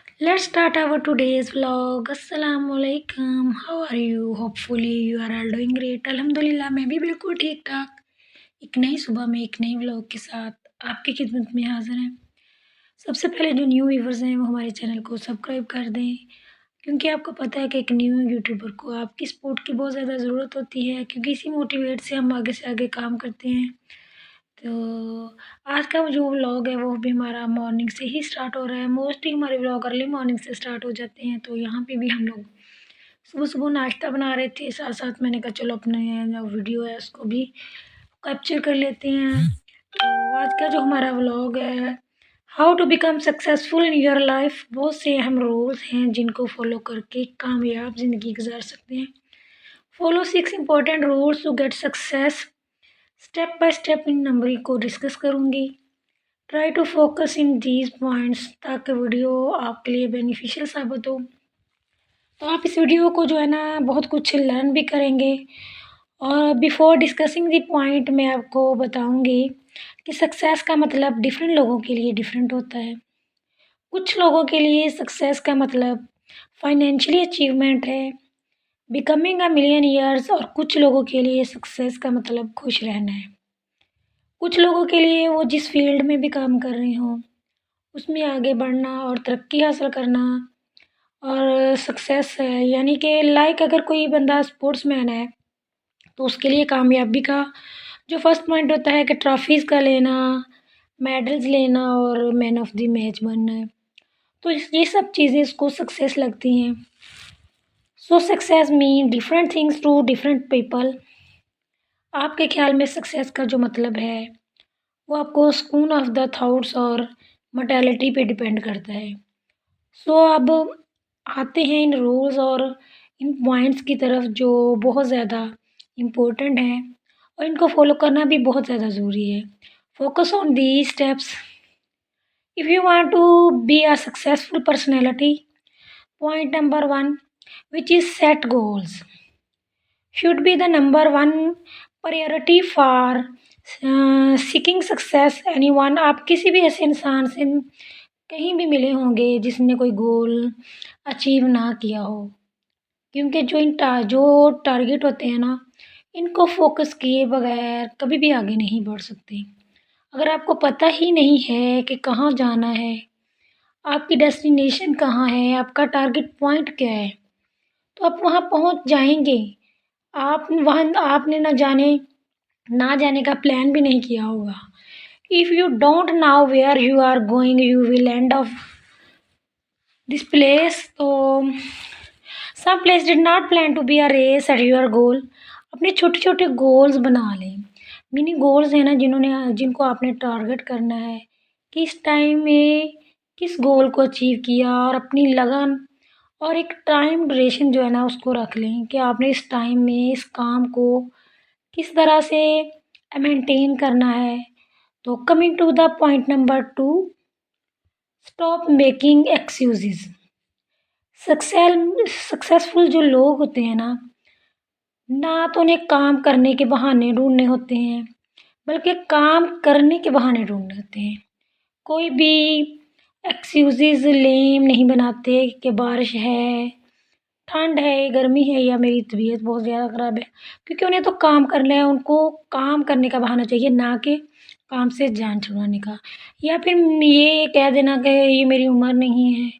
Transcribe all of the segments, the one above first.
Let's start our today's vlog. Assalamualaikum. How are you? Hopefully you are all doing great. अल्हम्दुलिल्लाह मैं भी बिल्कुल ठीक ठाक। एक नई सुबह में एक नई व्लॉग के साथ आपकी खिदमत में हाजिर हैं। सबसे पहले जो न्यू व्यूवर्स हैं वो हमारे चैनल को सब्सक्राइब कर दें, क्योंकि आपको पता है कि एक न्यू यूट्यूबर को आपकी सपोर्ट की बहुत ज़्यादा ज़रूरत होती है, क्योंकि इसी मोटिवेट से हम आगे से आगे काम करते हैं। तो आज का जो व्लॉग है वो भी हमारा मॉर्निंग से ही स्टार्ट हो रहा है। मोस्टली हमारे व्लॉग अर्ली मॉर्निंग से स्टार्ट हो जाते हैं। तो यहाँ पे भी हम लोग सुबह-सुबह नाश्ता बना रहे थे, साथ-साथ मैंने कहा चलो अपने जो वीडियो है उसको भी कैप्चर कर लेते हैं। तो आज का जो हमारा व्लॉग है, how to become successful in your life, बहुत से अहम रूल्स हैं जिनको फॉलो करके कामयाब ज़िंदगी गुजार सकते हैं। Follow 6 important rules to get success. Step by step in numbering को डिस्कस करूँगी। Try to focus in these points ताकि वीडियो आपके लिए बेनिफिशियल साबित हो। तो आप इस वीडियो को जो है ना बहुत कुछ लर्न भी करेंगे। और बिफोर डिस्कसिंग द पॉइंट मैं आपको बताऊंगी कि सक्सेस का मतलब डिफरेंट लोगों के लिए डिफरेंट होता है। कुछ लोगों के लिए सक्सेस का मतलब फाइनेंशियली अचीवमेंट है, बिकमिंग अ मिलियनियर्स, और कुछ लोगों के लिए सक्सेस का मतलब खुश रहना है। कुछ लोगों के लिए वो जिस फील्ड में भी काम कर रहे हों उसमें आगे बढ़ना और तरक्की हासिल करना और सक्सेस है। यानी कि लाइक अगर कोई बंदा स्पोर्ट्समैन है तो उसके लिए कामयाबी का जो फर्स्ट पॉइंट होता है कि ट्रॉफीज़ का लेना, मेडल्स लेना और मैन ऑफ द मैच बनना है। तो ये सब चीज़ें इसको सक्सेस लगती हैं। So success mean different things to different people. आपके ख्याल में सक्सेस का जो मतलब है वो आपको सुकून ऑफ द थॉट्स और मेंटालिटी पे डिपेंड करता है। सो अब आते हैं इन रूल्स और इन पॉइंट्स की तरफ जो बहुत ज़्यादा इम्पोर्टेंट हैं और इनको फॉलो करना भी बहुत ज़्यादा ज़रूरी है। Focus on the steps if you want to be a successful personality. Point number 1, which is set goals should be the number 1 priority for seeking success. Anyone, आप किसी भी ऐसे इंसान से कहीं भी मिले होंगे जिसने कोई गोल अचीव ना किया हो, क्योंकि जो टारगेट होते हैं ना, इनको फोकस किए बगैर कभी भी आगे नहीं बढ़ सकते। अगर आपको पता ही नहीं है कि कहाँ जाना है, आपकी डेस्टिनेशन कहाँ है, आपका टारगेट पॉइंट क्या है, तो आप वहाँ पहुँच जाएंगे। आप वहाँ आपने ना जाने का प्लान भी नहीं किया होगा। If you don't know where you are going you will end of this place. तो some place did not plan to be a race at your goal. अपने छोटे छोटे गोल्स बना लें। मिनी गोल्स हैं ना जिनको आपने टारगेट करना है, किस टाइम में किस गोल को अचीव किया, और अपनी लगन और एक टाइम ड्यूरेशन जो है ना उसको रख लें कि आपने इस टाइम में इस काम को किस तरह से मेंटेन करना है। तो coming to the point number 2, stop making excuses. Successful जो लोग होते हैं ना तो उन्हें काम करने के बहाने ढूंढने होते हैं, बल्कि काम करने के बहाने ढूंढने होते हैं। कोई भी एक्सक्यूजेज लेम नहीं बनाते कि बारिश है, ठंड है, गर्मी है, या मेरी तबीयत बहुत ज़्यादा ख़राब है, क्योंकि उन्हें तो काम करना है। उनको काम करने का बहाना चाहिए, ना कि काम से जान छुड़ाने का, या फिर ये कह देना कि ये मेरी उम्र नहीं है,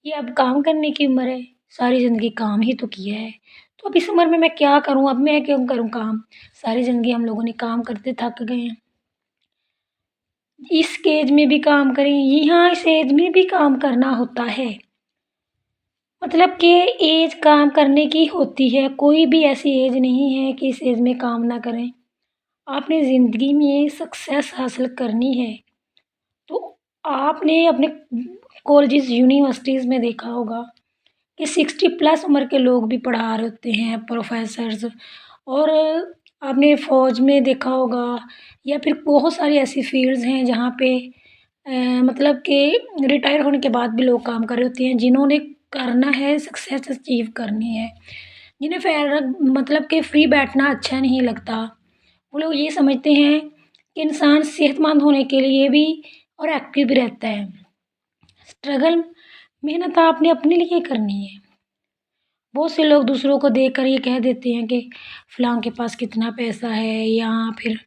ये अब काम करने की उम्र है, सारी ज़िंदगी काम ही तो किया है, तो अब इस उम्र में मैं क्या करूँ, अब मैं क्यों करूँ काम, सारी ज़िंदगी हम लोगों ने काम करते थक गए हैं, इस एज में भी काम करें, यहाँ इस एज में भी काम करना होता है। मतलब कि एज काम करने की होती है, कोई भी ऐसी एज नहीं है कि इस एज में काम ना करें। आपने ज़िंदगी में सक्सेस हासिल करनी है तो आपने अपने कॉलेजेस यूनिवर्सिटीज़ में देखा होगा कि 60+ उम्र के लोग भी पढ़ा रहे होते हैं, प्रोफेसर्स। और आपने फ़ौज में देखा होगा, या फिर बहुत सारी ऐसी फील्ड्स हैं जहाँ पे मतलब कि रिटायर होने के बाद भी लोग काम कर रहे होते हैं, जिन्होंने करना है, सक्सेस अचीव करनी है, जिन्हें फिर मतलब कि फ्री बैठना अच्छा नहीं लगता। वो लोग ये समझते हैं कि इंसान सेहतमंद होने के लिए भी और एक्टिव भी रहता है। स्ट्रगल मेहनत आपने अपने लिए करनी है। बहुत से लोग दूसरों को देखकर ये कह देते हैं कि फ़लाँ के पास कितना पैसा है, या फिर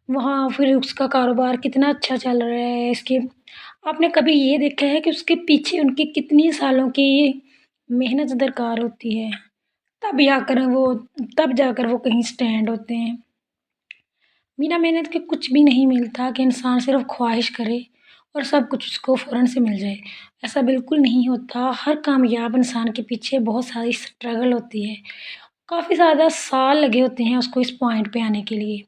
वहाँ फिर उसका कारोबार कितना अच्छा चल रहा है, इसके आपने कभी ये देखा है कि उसके पीछे उनकी कितनी सालों की मेहनत दरकार होती है, तब जाकर वो तब जाकर वो कहीं स्टैंड होते हैं। बिना मेहनत के कुछ भी नहीं मिलता कि इंसान सिर्फ़ ख्वाहिश करे और सब कुछ उसको फ़ौरन से मिल जाए। ऐसा बिल्कुल नहीं होता, हर कामयाब इंसान के पीछे बहुत सारी स्ट्रगल होती है। काफ़ी ज़्यादा साल लगे होते हैं उसको इस पॉइंट पे आने के लिए।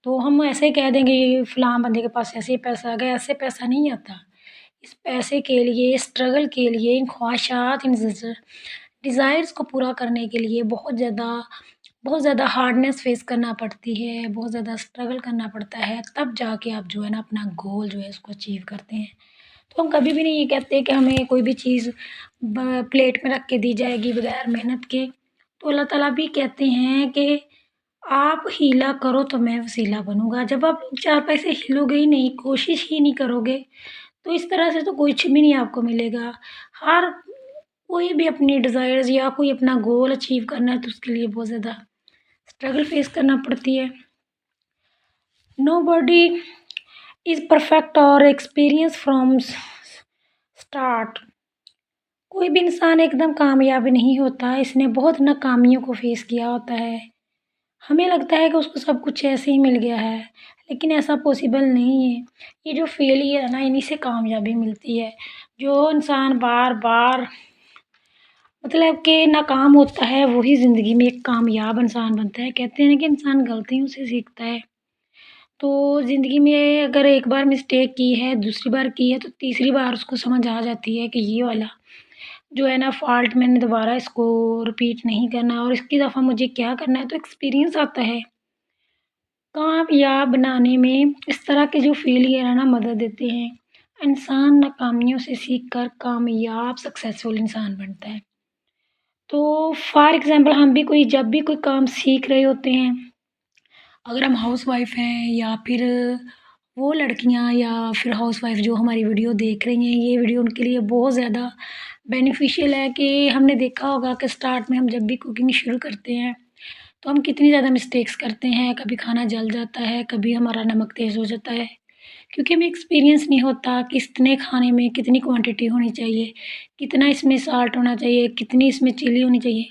तो हम ऐसे ही कह देंगे ये फ़लाँ बंदे के पास ऐसे ही पैसा आ गया, ऐसे पैसा नहीं आता। इस पैसे के लिए, स्ट्रगल के लिए, इन ख्वाहिशात, इन डिज़ायर्स को पूरा करने के लिए बहुत ज़्यादा हार्डनेस फ़ेस करना पड़ती है, बहुत ज़्यादा स्ट्रगल करना पड़ता है, तब जाके आप जो है ना अपना गोल जो है उसको अचीव करते हैं। तो हम कभी भी नहीं ये कहते कि हमें कोई भी चीज़ ब प्लेट में रख के दी जाएगी बगैर मेहनत के। तो अल्लाह ताला भी कहते हैं कि आप हीला करो तो मैं वसीला बनूँगा। जब आप 4 पैसे हिलोगे ही नहीं, कोशिश ही नहीं करोगे, तो इस तरह से तो कुछ भी नहीं आपको मिलेगा। हर कोई भी अपनी डिज़ायर्स या कोई अपना गोल अचीव करना है तो उसके लिए बहुत ज़्यादा स्ट्रगल फ़ेस करना पड़ती है। नोबडी इज़ परफेक्ट और एक्सपीरियंस फ्रॉम स्टार्ट। कोई भी इंसान एकदम कामयाब नहीं होता, इसने बहुत नाकामियों को फ़ेस किया होता है। हमें लगता है कि उसको सब कुछ ऐसे ही मिल गया है, लेकिन ऐसा पॉसिबल नहीं है। ये जो फेलियर है ना, इन्हीं से कामयाबी मिलती है। जो इंसान बार-बार मतलब कि नाकाम होता है, वही ज़िंदगी में एक कामयाब इंसान बनता है। कहते हैं ना कि इंसान गलतियों से सीखता है। तो ज़िंदगी में अगर एक बार मिस्टेक की है, दूसरी बार की है, तो तीसरी बार उसको समझ आ जाती है कि ये वाला जो है ना फ़ॉल्ट मैंने दोबारा इसको रिपीट नहीं करना और इसकी दफ़ा मुझे क्या करना है, तो एक्सपीरियंस आता है। कामयाब बनाने में इस तरह के जो फेलियर है ना मदद देते हैं। इंसान नाकामियों से सीख कर कामयाब सक्सेसफुल इंसान बनता है। तो फ़ॉर एग्ज़ाम्पल हम भी कोई जब भी कोई काम सीख रहे होते हैं, अगर हम हाउसवाइफ़ हैं या फिर वो लड़कियां या फिर हाउसवाइफ़ जो हमारी वीडियो देख रही हैं, ये वीडियो उनके लिए बहुत ज़्यादा बेनिफिशियल है कि हमने देखा होगा कि स्टार्ट में हम जब भी कुकिंग शुरू करते हैं, तो हम कितनी ज़्यादा मिस्टेक्स करते हैं। कभी खाना जल जाता है, कभी हमारा नमक तेज़ हो जाता है, क्योंकि हमें एक्सपीरियंस नहीं होता कि कितने खाने में कितनी क्वांटिटी होनी चाहिए, कितना इसमें साल्ट होना चाहिए, कितनी इसमें चिली होनी चाहिए।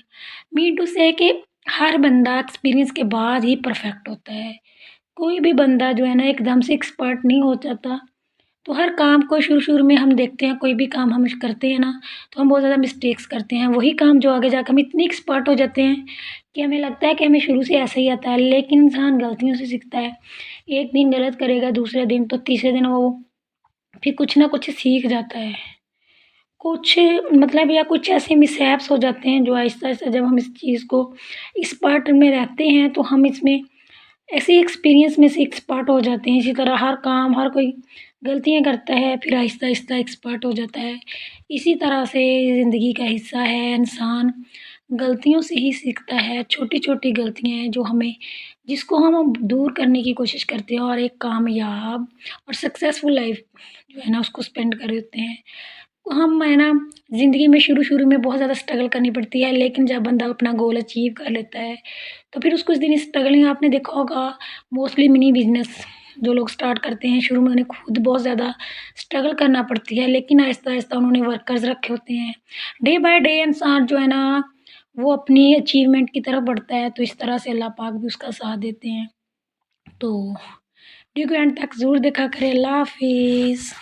मीन टू से कि हर बंदा एक्सपीरियंस के बाद ही परफेक्ट होता है। कोई भी बंदा जो है ना एकदम से एक्सपर्ट नहीं हो जाता। तो हर काम को शुरू-शुरू में हम देखते हैं, कोई भी काम हम करते हैं ना, तो हम बहुत ज़्यादा मिस्टेक्स करते हैं। वही काम जो आगे जाकर हम इतने एक्सपर्ट हो जाते हैं कि हमें लगता है कि हमें शुरू से ऐसा ही आता है, लेकिन इंसान गलतियों से सीखता है। एक दिन गलत करेगा, दूसरे दिन तो तीसरे दिन वो फिर कुछ ना कुछ सीख जाता है। कुछ मतलब या कुछ ऐसे मिसहैप्स हो जाते हैं जो आहिस्ता-आहिस्ता जब हम इस चीज़ को एक्सपर्ट में रहते हैं, तो हम इसमें ऐसे ही एक्सपीरियंस में से एक्सपर्ट हो जाते हैं। इसी तरह हर काम हर कोई गलतियाँ करता है, फिर आहिस्ता-आहिस्ता एक्सपर्ट हो जाता है। इसी तरह से ज़िंदगी का हिस्सा है, इंसान गलतियों से ही सीखता है। छोटी-छोटी गलतियाँ हैं जो हमें जिसको हम अब दूर करने की कोशिश करते हैं और एक कामयाब और सक्सेसफुल लाइफ़ जो है ना उसको स्पेंड कर देते हैं। हम है ना ज़िंदगी में शुरू-शुरू में बहुत ज़्यादा स्ट्रगल करनी पड़ती है, लेकिन जब बंदा अपना गोल अचीव कर लेता है, तो फिर उसको कुछ दिन स्ट्रगलिंग आपने देखा होगा मोस्टली मिनी बिज़नेस जो लोग स्टार्ट करते हैं, शुरू में उन्हें खुद बहुत ज़्यादा स्ट्रगल करना पड़ती है, लेकिन आहिस्ता-आहिस्ता उन्होंने वर्कर्स रखे होते हैं। डे बाय डे इंसान जो है ना, वो अपनी अचीवमेंट की तरफ बढ़ता है, तो इस तरह से अल्लाह पाक भी उसका साथ देते हैं। तो वीडियो को एंड तक ज़रूर देखा करें। अल्लाह हाफ़िज़।